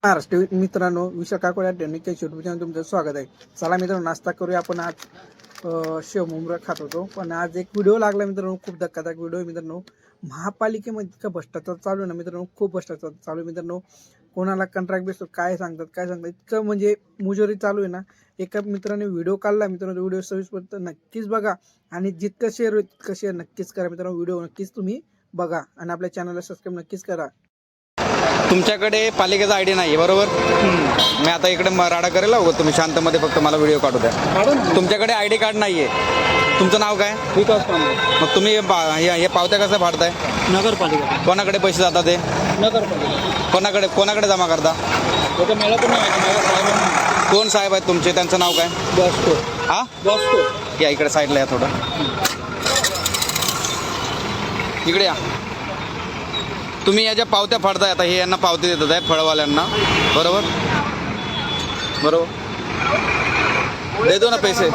महाराष्ट्र मित्रांनो, विशाल काकोड यांच्या YouTube channel तुमचं स्वागत आहे. चला मित्रांनो, नाश्ता करूया. आपण आज शेव मुंबरा खात होतो, पण आज एक व्हिडिओ लागला मित्रांनो, खूप धक्कादायक व्हिडिओ आहे मित्रांनो. महापालिकेमध्ये इतका भ्रष्टाचार चालू आहे ना मित्रांनो, खूप भ्रष्टाचार चालू आहे मित्रांनो. कोणाला कॉन्ट्रॅक्ट बेसवर काय सांगतात इतकं म्हणजे मुजोरी चालू आहे ना. एका मित्राने व्हिडिओ काढला मित्रांनो, व्हिडिओ सविस्तर नक्कीच बघा आणि जितकं शेअर होईल तितकं शेअर नक्कीच करा मित्रांनो. व्हिडिओ नक्कीच तुम्ही बघा आणि आपल्या चॅनलला सबस्क्राईब नक्कीच करा. तुमच्याकडे पालिकेचा आयडी नाही बरोबर. मी आता इकडे राडा करायला हो, तुम्ही शांतमध्ये फक्त मला व्हिडिओ काढू द्या. तुमच्याकडे आयडी कार्ड नाहीये. तुमचं नाव काय? विकास कांबळे. मग तुम्ही हे पावत्या कसं फाडताय? नगरपालिका. कोणाकडे पैसे जातात ते? नगरपालिका. कोणाकडे जमा करता? मला पण नाही. कोण साहेब आहेत तुमचे? त्यांचं नाव काय? बॉस्को. हा बॉस्को. या इकडे साईडला या थोडं. इकडे या. तुम्ही या ज्या पावत्या फाडताय, आता हे यांना पावती देतात आहे फळवाल्यांना, बरोबर बरोबर. देतो ना पैसे.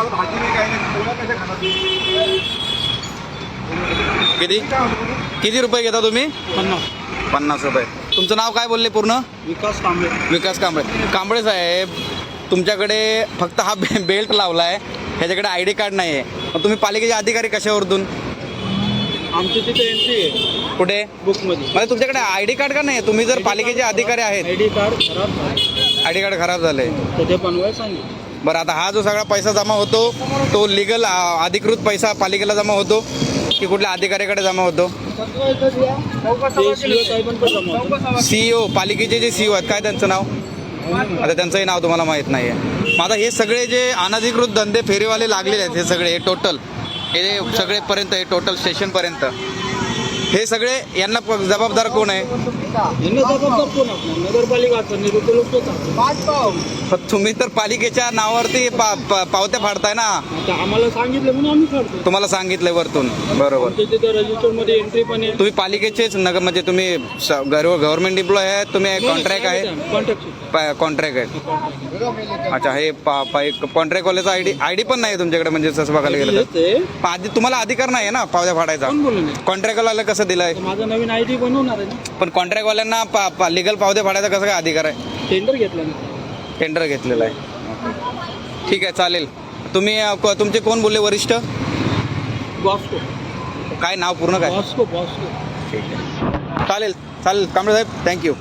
किती रुपये घेता तुम्ही? 50 रुपये. तुमचं नाव काय बोलले पूर्ण? विकास कांबळे. विकास कांबळे. कांबळे साहेब, तुमच्याकडे फक्त हा बेल्ट लावला आहे, ह्याच्याकडे आयडी कार्ड नाही आहे. मग तुम्ही पालिकेचे अधिकारी कशावरून? आमची तिथे एंट्री आहे. कुठे? बुकमध्ये. म्हणजे तुमच्याकडे आयडी कार्ड का नाही? तुम्ही जर पालिकेचे अधिकारी आहेत. आयडी कार्ड खराब झालं. आयडी कार्ड खराब झालंय. तर ते बनवायला सांगितलं. बरं, आता हा जो सगळा पैसा जमा होतो, तो लिगल अधिकृत पैसा पालिकेला जमा होतो की कुठल्या अधिकाऱ्याकडे जमा होतो? CEO, पालिकेचे जे CEO आहेत, काय त्यांचं नाव? आता त्यांचंही नाव तुम्हाला माहीत नाही आहे. मग आता हे सगळे जे अनधिकृत धंदे फेरीवाले लागलेले आहेत, हे सगळे टोटल, हे सगळेपर्यंत, हे टोटल स्टेशनपर्यंत, हे सगळे यांना जबाबदार कोण आहे? तुम्ही तर पालिकेच्या नावावरती पावत्या फाडताय ना. आम्हाला सांगितलं म्हणून आम्ही फाडतो. तुम्हाला सांगितलंय वरतून, बरोबर. रजिस्टर मध्ये एंट्री पण आहे. तुम्ही पालिकेचेच म्हणजे तुम्ही गव्हर्नमेंट एम्प्लॉय आहेत? तुम्ही कॉन्ट्रॅक्ट आहे? कॉन्ट्रॅक्ट आहे. अच्छा, हे कॉन्ट्रॅक्टवाल्याचा आयडी पण नाही तुमच्याकडे, म्हणजे तसं बघायला गेलं तर आधी तुम्हाला अधिकार नाही ना पावत्या फाडायचा. कॉन्ट्रॅक्टवाल्याला कसं दिलाय? माझा नवीन आयडी बनवणार आहे. पण कॉन्ट्रॅक्टवाल्यांना लिगल पावत्या फाडायचा कसा काय अधिकार आहे? टेंडर घेतला. टेंडर घेतलेला आहे. ठीक आहे, चालेल. तुम्ही तुमचे कोण बोलले वरिष्ठ? बॉस्को. काय नाव पूर्ण काय? बॉस्को. ठीक आहे, चालेल कांबळे साहेब, थँक्यू.